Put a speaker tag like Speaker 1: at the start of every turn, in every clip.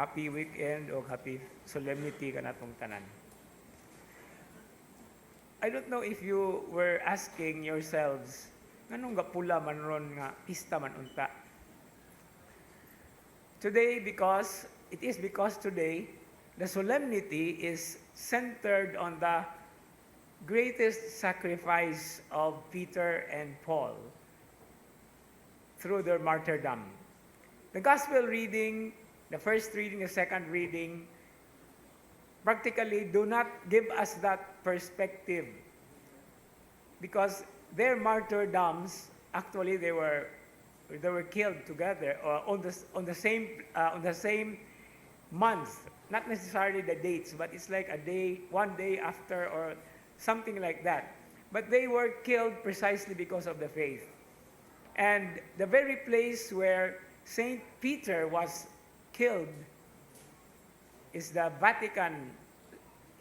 Speaker 1: happy weekend o happy solemnity kanatong tanan. I don't know if you were asking yourselves, nganong gapula man ron nga pista man unta? Today, because today, the solemnity is centered on the greatest sacrifice of Peter and Paul through their martyrdom. The gospel reading, the first reading, the second reading, practically do not give us that perspective because their martyrdoms, actually they were killed together on the same month. Not necessarily the dates, but it's like one day after or something like that. But they were killed precisely because of the faith. And the very place where Saint Peter was killed is the Vatican,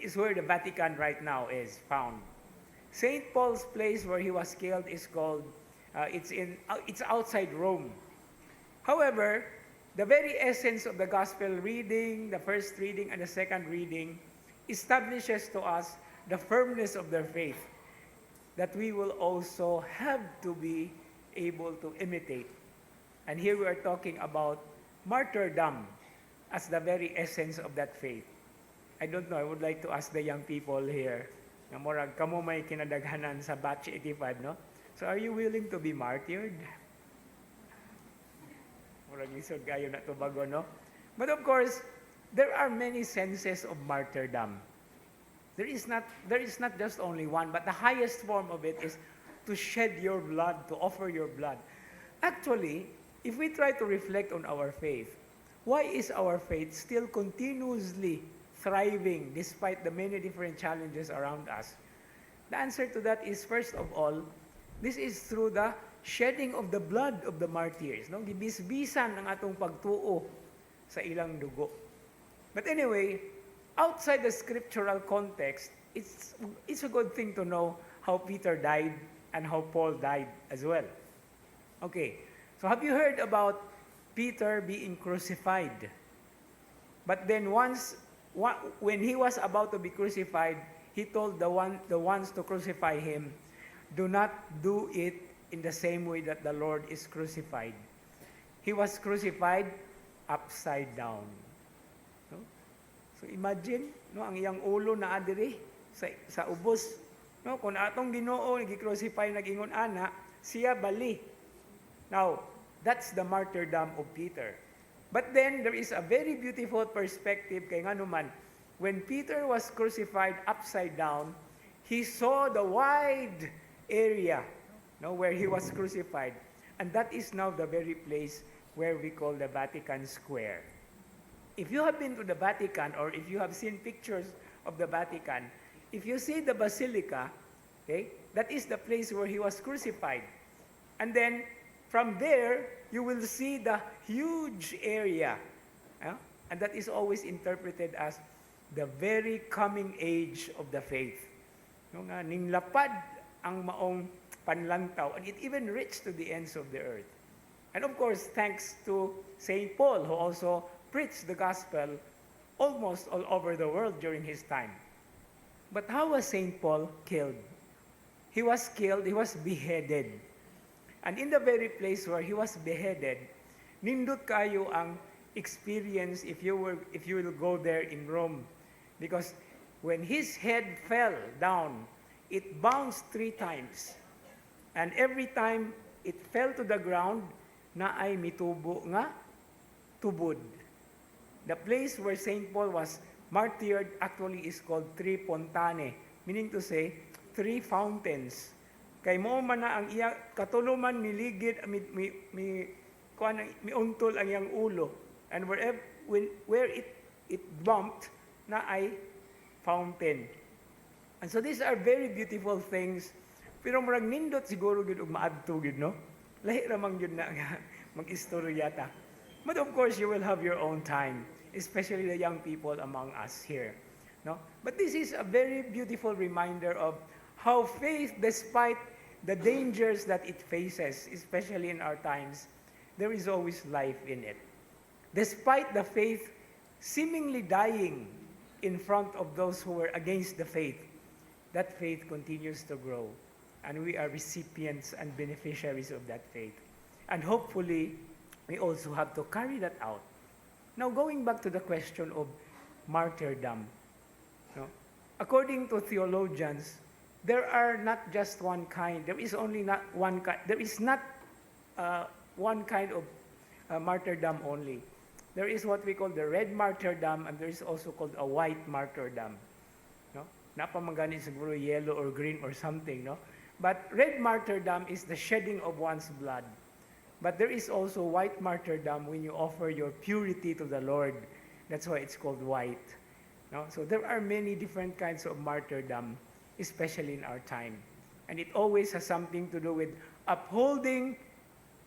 Speaker 1: is where the Vatican right now is found. Saint Paul's place where he was killed is called, it's outside Rome. However, the very essence of the gospel reading, the first reading and the second reading, establishes to us the firmness of their faith that we will also have to be able to imitate. And here we are talking about martyrdom as the very essence of that faith. I don't know, I would like to ask the young people here, na morag kamo may kinadaghanan sa batch 85, no? So are you willing to be martyred? Murag isod kayo na tubago, no? But of course, there are many senses of martyrdom. There is not just only one, but the highest form of it is to shed your blood, to offer your blood. Actually, if we try to reflect on our faith, why is our faith still continuously thriving despite the many different challenges around us? The answer to that is, first of all, this is through the shedding of the blood of the martyrs. No? Gibisbisan ang atong pagtuo sa ilang dugo. But anyway, outside the scriptural context, it's a good thing to know how Peter died and how Paul died as well. Okay, so have you heard about Peter being crucified? But then when he was about to be crucified, he told the ones to crucify him, do not do it in the same way that the Lord is crucified. He was crucified upside down. No? So imagine, no, ang iyang ulo na adiri sa ubos. No, kung atong Ginoo nagi-crucify nag-ingon ana, siya bali. Now, that's the martyrdom of Peter. But then there is a very beautiful perspective kay nganuman, when Peter was crucified upside down, he saw the wide area, no, where he was crucified. And that is now the very place where we call the Vatican Square. If you have been to the Vatican or if you have seen pictures of the Vatican, if you see the Basilica, okay, that is the place where he was crucified. And then from there, you will see the huge area. And that is always interpreted as the very coming age of the faith. No, nga, ninglapad ang maong panlantaw, and it even reached to the ends of the earth. And of course, thanks to Saint Paul, who also preached the gospel almost all over the world during his time. But how was Saint Paul killed? He was killed, he was beheaded. And in the very place where he was beheaded, nindot kayo ang experience if you will go there in Rome. Because when his head fell down, it bounced 3 times. And every time it fell to the ground, na ay mitubo nga tubod. The place where Saint Paul was martyred actually is called Tri Fontane, meaning to say, 3 fountains. Kay mo man na ang iya katuluman niligid miuntol ang iyang ulo, and where it bumped na ay fountain. And so these are very beautiful things, pero murag nindot siguro gid og maadto gid, no? Lahi ra man gyud na mag-istorya ta. But of course you will have your own time, especially the young people among us here, no? But this is a very beautiful reminder of how faith, despite the dangers that it faces, especially in our times, there is always life in it. Despite the faith seemingly dying in front of those who were against the faith, that faith continues to grow. And we are recipients and beneficiaries of that faith. And hopefully, we also have to carry that out. Now, going back to the question of martyrdom, no? According to theologians, there are not just one kind. There is only not one kind. There is not one kind of martyrdom only. There is what we call the red martyrdom, and there is also called a white martyrdom. No? Napamagani siguro yellow or green or something, no? But red martyrdom is the shedding of one's blood. But there is also white martyrdom when you offer your purity to the Lord. That's why it's called white. No? So there are many different kinds of martyrdom, especially in our time. And it always has something to do with upholding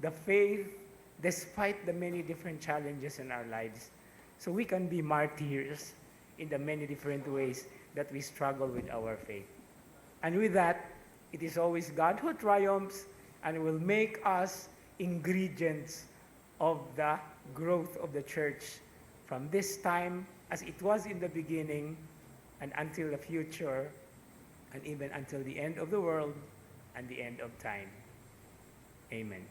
Speaker 1: the faith despite the many different challenges in our lives. So we can be martyrs in the many different ways that we struggle with our faith. And with that, it is always God who triumphs and will make us ingredients of the growth of the church from this time as it was in the beginning and until the future and even until the end of the world and the end of time. Amen.